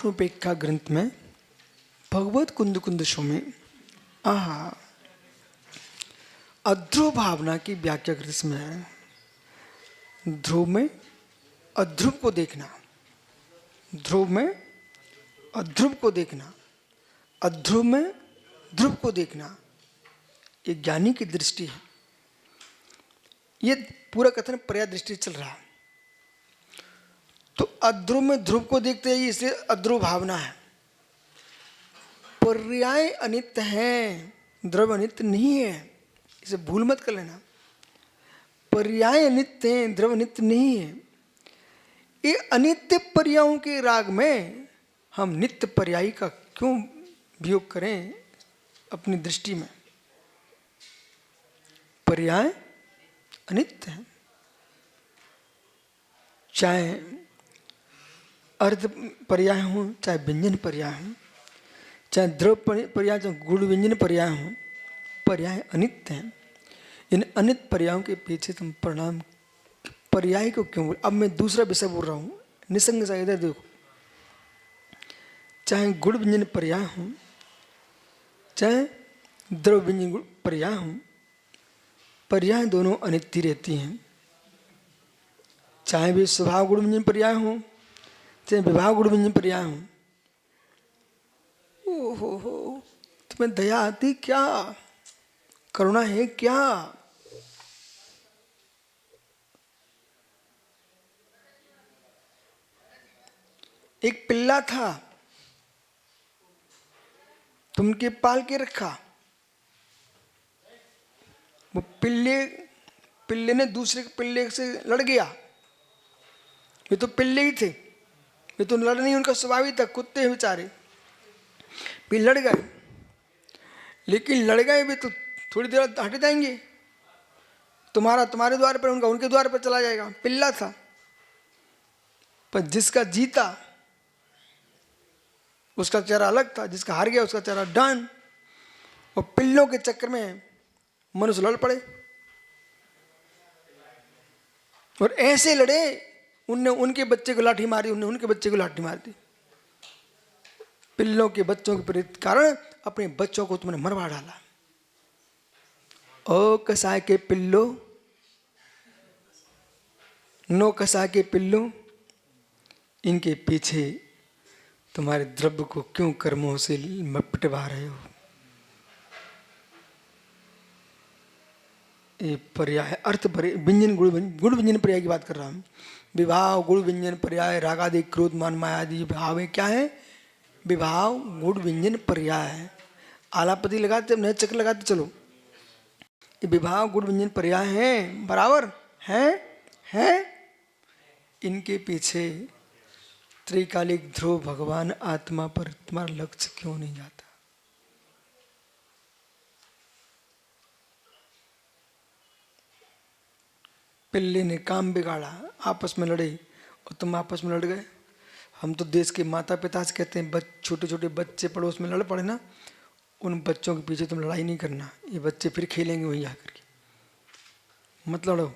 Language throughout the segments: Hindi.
रूपेक्षा ग्रंथ में भगवत कुंद कुंद में अध्रुव भावना की व्याख्या करते समय ध्रुव में अध्रुव को देखना, ध्रुव में अध्रुव को देखना, अध्रुव में ध्रुव को देखना, ये ज्ञानी की दृष्टि है। ये पूरा कथन पर्याय दृष्टि चल रहा है। तो अध्रुव में ध्रुव को देखते हैं, इसलिए अध्रुव भावना है। पर्याय अनित्य है, द्रव्य अनित्य नहीं है, इसे भूल मत कर लेना। पर्याय अनित्य है, द्रव्य अनित्य नहीं है। ये अनित्य पर्यायों के राग में हम नित्य पर्यायी का क्यों वियोग करें अपनी दृष्टि में? पर्याय अनित्य है, चाहे अर्थ पर्याय हो, चाहे व्यंजन पर्याय हो, चाहे द्रव्य पर्याय, चाहे गुण व्यंजन पर्याय हो, पर्याय अनित्य है। इन अनित्य पर्यायों के पीछे तुम परिणाम पर्याय को क्यों बोल? अब मैं दूसरा विषय बोल रहा हूँ, निसंग सा। इधर देखो, चाहे गुण व्यंजन पर्याय हो, चाहे द्रव्य व्यंजन पर्याय हो, पर्याय दोनों अनित्य रहती हैं। चाहे वे स्वभाव गुण व्यंजन पर्याय हो, चाहे विभाग गुण व्यंजन पर्याय हो। ओहो, तुम्हें दया आती क्या? करुणा है क्या? एक पिल्ला था, तुमके पाल के रखा। वो पिल्ले ने दूसरे पिल्ले से लड़ गया। ये तो पिल्ले ही थे, ये तो लड़ नहीं, उनका स्वभाव ही था, कुत्ते हैं बेचारे। भी लड़ गए, लेकिन लड़ गए भी तो थोड़ी देर हट जाएंगे। तुम्हारे द्वार पर, उनका उनके द्वार पर चला जाएगा। पिल्ला था, पर जिसका जीता उसका चेहरा अलग था, जिसका हार गया उसका चेहरा डान। और पिल्लों के चक्कर में मनुष्य लड़ पड़े, और ऐसे लड़े, उनने उनके बच्चे को लाठी मारी, उनने उनके बच्चे को लाठी मार दी। पिल्लों के बच्चों के कारण अपने बच्चों को तुमने मरवा डाला। ओ कसाय के पिल्लो, नो कसाय के पिल्लो, इनके पीछे तुम्हारे द्रव्य को क्यों कर्मों से मपटवा रहे हो? ये पर्याय अर्थ व्यंजन गुण व्यंजन पर्याय की बात कर रहा हूं। विभाव गुण व्यंजन पर्याय, रागादि क्रोध मान माया आदि भाव है। क्या है? विभाव गुण व्यंजन पर्याय है। आलापति लगाते, नए चक्र लगाते चलो। ये विभाव गुण व्यंजन पर्याय है, बराबर है। इनके पीछे त्रिकालिक ध्रुव भगवान आत्मा पर तुम्हारा लक्ष्य क्यों नहीं जाता? पिल्ले ने काम बिगाड़ा, आपस में लड़े, और तुम आपस में लड़ गए। हम तो देश के माता पिता से कहते हैं, छोटे छोटे बच्चे पड़ोस में लड़ पड़े ना, उन बच्चों के पीछे तुम लड़ाई नहीं करना, ये बच्चे फिर खेलेंगे वहीं आकर के, मत लड़ो।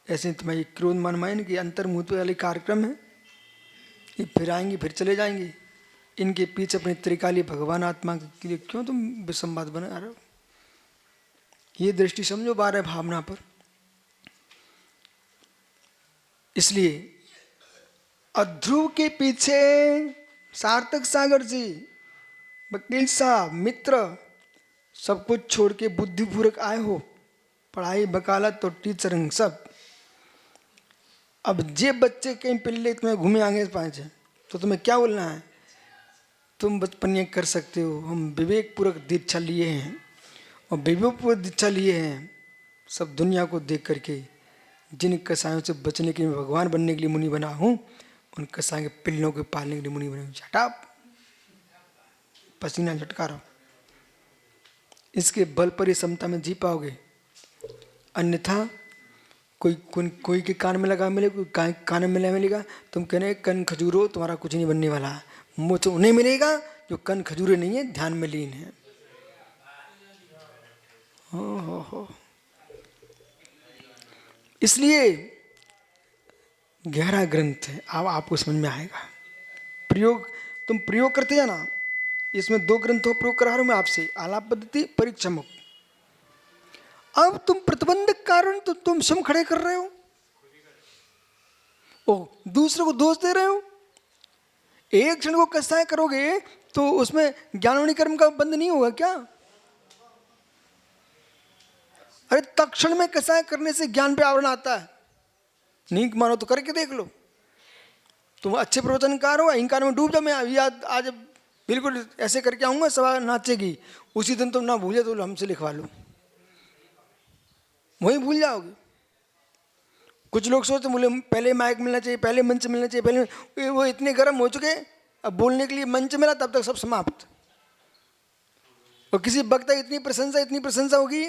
ऐसे तुम्हारी क्रोध मान मायन की अंतर्मुहूर्त वाले कार्यक्रम है, ये फिर आएंगे फिर चले जाएंगे। इनके पीछे अपने त्रिकाली भगवान आत्मा के लिए क्यों तुम विसंवाद बना रहे हो? ये दृष्टि समझो बारह भावना पर। इसलिए अध्रुव के पीछे सार्थक सागर जी, वकील साहब, मित्र, सब कुछ छोड़ के बुद्धिपूर्वक आए हो, पढ़ाई वकालत और टीचरिंग सब। अब जे बच्चे कहीं पिल्ले तुम्हें घूमे आगे पाए, तो तुम्हें क्या बोलना है? तुम बचपन कर सकते हो, हम विवेक पूर्वक दीक्षा लिए हैं, और विवेक पूर्वक दीक्षा लिए हैं सब दुनिया को देख करके। जिन कसायों से बचने के लिए भगवान बनने के लिए मुनि बना हूं, उन कसायों के पिल्लों के पालने के लिए मुनि बना हूं। झटाप पसीना लटका रहा। इसके बल पर ही समता में जी पाओगे, अन्यथा कोई के कान में लगा मिले, कोई कान में मिलेगा। तुम कहने कन खजूरो, तुम्हारा कुछ नहीं बनने वाला। मुझे उन्हें मिलेगा जो कन खजूरे नहीं है, ध्यान में लीन है। हो। इसलिए गहरा ग्रंथ है, अब आपको समझ में आएगा। प्रयोग तुम प्रयोग करते जाना। इसमें 2 ग्रंथों प्रयोग करा रहा हूं मैं आपसे, आलाप पद्धति परीक्षमुख। अब तुम प्रतिबंधक कारण तो तुम स्वयं खड़े कर रहे हो, ओ दूसरे को दोष दे रहे हो। एक क्षण को कसाय करोगे तो उसमें ज्ञानवाणी कर्म का बंध नहीं होगा क्या? अरे तत्क्षण में कसाय करने से ज्ञान पे आवरण आता है। नहीं मानो तो करके देख लो। तुम अच्छे प्रवचनकार हो, अहंकार में डूब जाओ। मैं आज बिल्कुल ऐसे करके आऊंगा, सभा नाचेगी, उसी दिन तुम ना भूले तो हमसे लिखवा लो, वही भूल जाओगे। कुछ लोग सोचते मुझे पहले माइक मिलना चाहिए, पहले मंच मिलना चाहिए, पहले वो इतने गर्म हो चुके, अब बोलने के लिए मंच मिला तब तक सब समाप्त। और किसी वक्ता इतनी प्रशंसा होगी,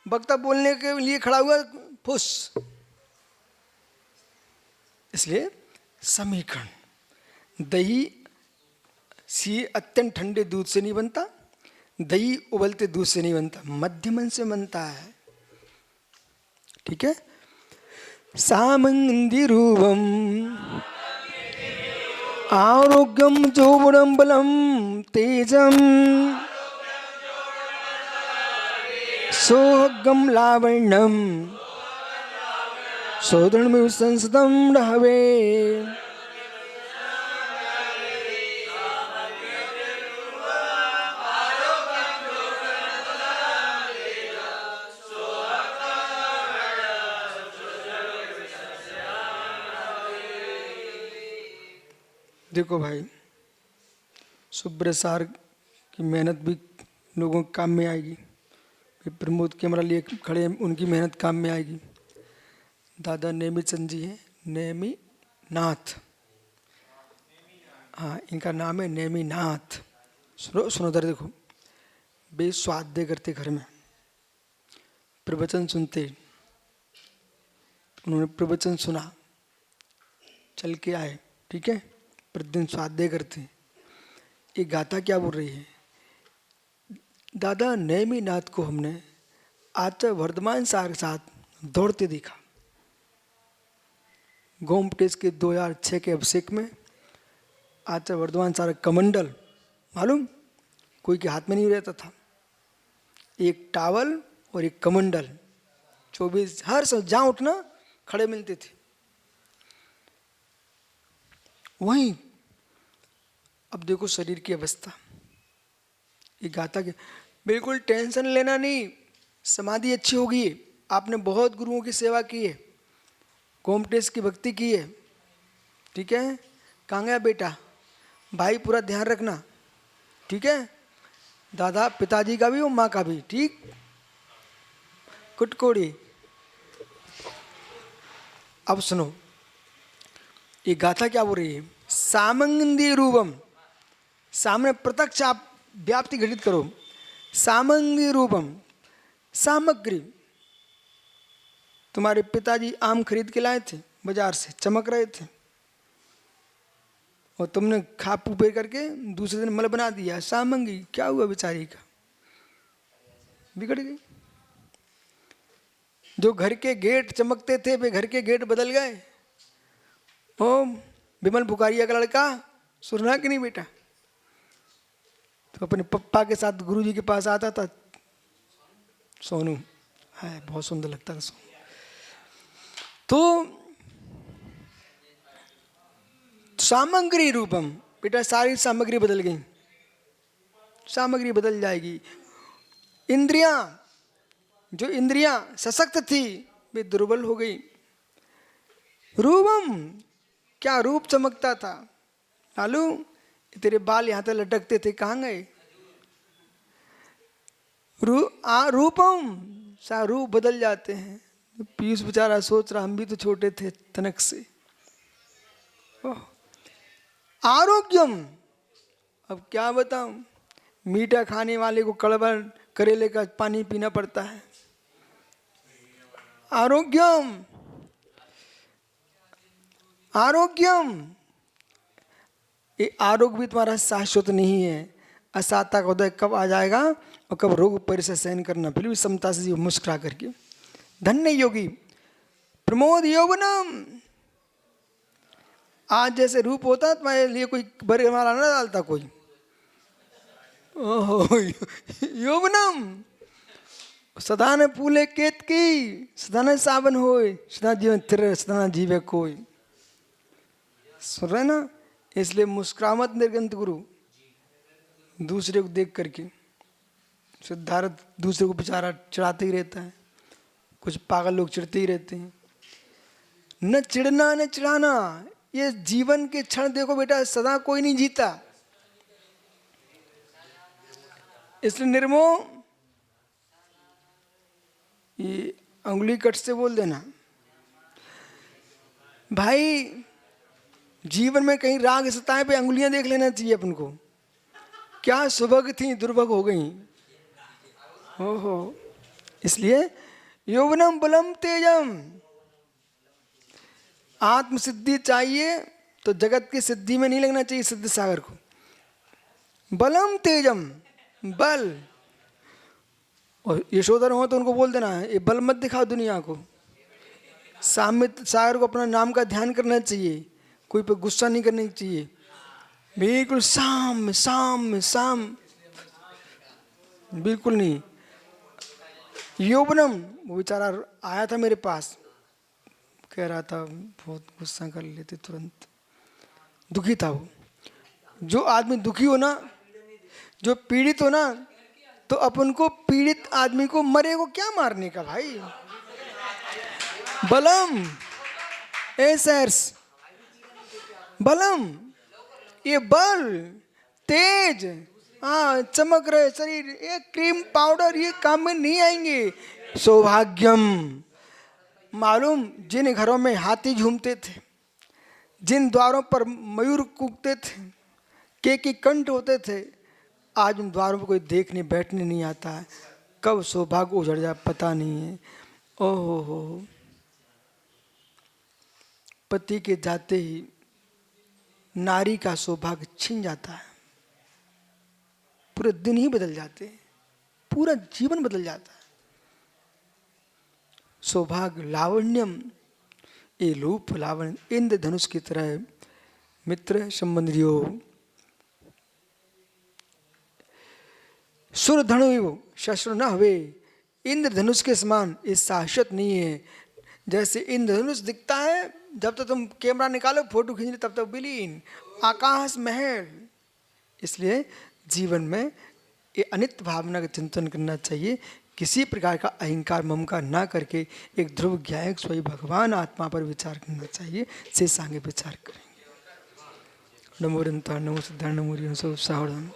वक्ता बोलने के लिए खड़ा हुआ फुस। इसलिए समीकरण, दही सी अत्यंत ठंडे दूध से नहीं बनता, दही उबलते दूध से नहीं बनता, मध्यमन से बनता है। ठीक है। सामंदिरूपम आरोग्यम जोबनम बलम तेजम सोहगम लावण्यम सौदृढ़ संसदम रहवे। देखो भाई, सुब्रसार की मेहनत भी लोगों के काम में आएगी। प्रमोद कैमरा लिए खड़े हैं, उनकी मेहनत काम में आएगी। दादा नेमी चंद जी हैं, नेमी नाथ, हाँ इनका नाम है नेमी नाथ। सुनो उधर देखो, बे स्वाध्याय करते घर में, प्रवचन सुनते, उन्होंने प्रवचन सुना, चल के आए, ठीक है, प्रतिदिन स्वाध्याय करते। ये गाथा क्या बोल रही है? दादा नेमी नाथ को हमने आचार्य वर्धमान सार के साथ दौड़ते देखा। गोमटेश के 2006 के अभिषेक में आचार्य वर्धमान सार कमंडल मालूम, कोई के हाथ में नहीं रहता था, एक टावल और एक कमंडल, 24 हर समय जहाँ उठना खड़े मिलते थे। वहीं अब देखो शरीर की अवस्था, ये गाथा के बिल्कुल टेंशन लेना नहीं, समाधि अच्छी होगी। आपने बहुत गुरुओं की सेवा की है, गोमटेश की भक्ति की है, ठीक है। कहाँ गया बेटा? भाई पूरा ध्यान रखना, ठीक है। दादा पिताजी का भी और माँ का भी, ठीक। कुटकोड़ी। अब सुनो, ये गाथा क्या बोल रही है? सामंदी रूपम, सामने प्रत्यक्ष आप व्याप्ति घटित करो। सामंगी रूपम, सामग्री, तुम्हारे पिताजी आम खरीद के लाए थे बाजार से, चमक रहे थे, और तुमने खा पू पे करके दूसरे दिन मल बना दिया। सामंगी क्या हुआ बेचारी का? बिगड़ गई। जो घर के गेट चमकते थे वे घर के गेट बदल गए। ओ विमल भुकारिया का लड़का सुनना कि नहीं बेटा? तो अपने पप्पा के साथ गुरुजी के पास आता था, सोनू है, बहुत सुंदर लगता था सोनू। तो सामग्री रूपम, बेटा सारी सामग्री बदल गई, सामग्री बदल जाएगी। इंद्रियां, जो इंद्रियां सशक्त थी वे दुर्बल हो गई। रूपम, क्या रूप चमकता था। लालू तेरे बाल यहां तक लटकते थे, कहाँ गए? रूपम, सा रूप बदल जाते हैं। पीयूष बेचारा सोच रहा हम भी तो छोटे थे तनक से। आरोग्यम, अब क्या बताऊं, मीठा खाने वाले को कड़वा करेले का पानी पीना पड़ता है। आरोग्यम, आरोग्यम, ये आरोग्य भी तुम्हारा शाश्वत नहीं है। असाता का उदय कब आ जाएगा और कब रोग परिसर सहन करना। फिर भी समता से मुस्कुरा करके, धन्य योगी प्रमोद यौवनम, आज जैसे रूप होता तुम्हारे लिए कोई बर्गर वाला ना डालता कोई। ओहो यौवनम सदा न फूले केत की, सदा न सावन होए, सदा जीवन तिर, सदा न जीवे कोई। सुन रहे ना? इसलिए मुस्कुरा मत निर्गंत गुरु, दूसरे को देख करके। सिद्धार्थ दूसरे को बेचारा चिढ़ाते ही रहता है, कुछ पागल लोग चिढ़ते ही रहते हैं। न चिढ़ना न चिढ़ाना, ये जीवन के क्षण देखो बेटा, सदा कोई नहीं जीता। इसलिए निर्मोह, ये अंगुली कट से बोल देना भाई। जीवन में कहीं राग सताए पे अंगुलियां देख लेना चाहिए अपन को, क्या सुभग थी दुर्भग हो गई। ओहो, इसलिए यौवनम बलम तेजम, आत्म सिद्धि चाहिए तो जगत की सिद्धि में नहीं लगना चाहिए सिद्ध सागर को। बलम तेजम, बल। और यशोधर हो तो उनको बोल देना है ये बल मत दिखाओ दुनिया को। सामित सागर को अपना नाम का ध्यान करना चाहिए, कोई पे गुस्सा नहीं करना चाहिए, बिल्कुल साम साम साम, बिल्कुल नहीं। यौवनम, वो बेचारा आया था मेरे पास, कह रहा था बहुत गुस्सा कर लेते तुरंत, दुखी था वो। जो आदमी दुखी हो ना, जो पीड़ित हो ना, तो अपन को पीड़ित आदमी को मरे को क्या मारने का भाई। बलम एसर्स, बलम ये बल, तेज, हाँ चमक रहे शरीर, ये क्रीम पाउडर ये काम में नहीं आएंगे। सौभाग्यम, मालूम जिन घरों में हाथी झूमते थे, जिन द्वारों पर मयूर कूकते थे, के कंठ होते थे, आज उन द्वारों पर कोई देखने बैठने नहीं आता है। कब सौभाग्य उजड़ जाए पता नहीं है। ओहो हो, पति के जाते ही नारी का सौभाग्य छिन जाता है, पूरे दिन ही बदल जाते हैं, पूरा जीवन बदल जाता है। सौभाग्य लावण्यम, ये रूप लावण्य इंद्रधनुष की तरह मित्र संबंधियों, सुर धनु शस्त्र न हवे, इंद्रधनुष के समान ये शाश्वत नहीं है। जैसे इंद्रधनुष दिखता है जब तक तुम कैमरा निकालो फोटो खींच तब तक विलीन, आकाश महल। इसलिए जीवन में ये अनित्य भावना का चिंतन करना चाहिए, किसी प्रकार का अहंकार ममकार ना करके एक ध्रुव ज्ञायक स्वयं भगवान आत्मा पर विचार करना चाहिए। से सांगे विचार करेंगे। नमो रंता नमो सिद्धार्थ नमो सावधान।